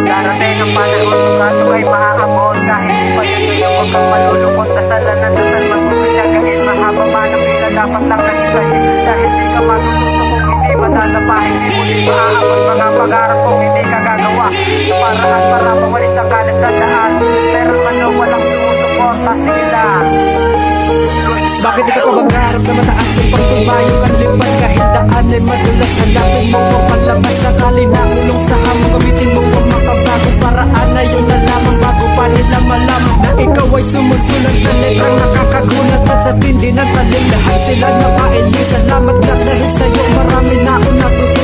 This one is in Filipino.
Darating ang panahon kung ato ay maaabot. Kahit di pa yun yun, huwag kang malulungkot. Dasalan na dasal, magpapilagain. Mahaba man ang pila, dapat lang nahisahin. Dahil di ka matututo kung hindi madadapahin. Di muli maaabot mga pag-arap kung hindi ka gagawa. Sa paraan para mawalis ang kalit sa daan. Pero ano, walang sumusuporta, sige lang. Bakit di ka pa mag-arap na mataas yung pagtumayo kan lipat kahit daan ay madulas. Hanapin mo mapalabas sakali na kulong sa hamon. Gamitin mo pang makabagong paraan na yun na lamang bago pa nila malaman na ikaw ay sumusulat na letrang nakakagulat. At sa tindi ng talim lahat sila na mailing. Salamat na dahil sa'yo marami na ako natutunan.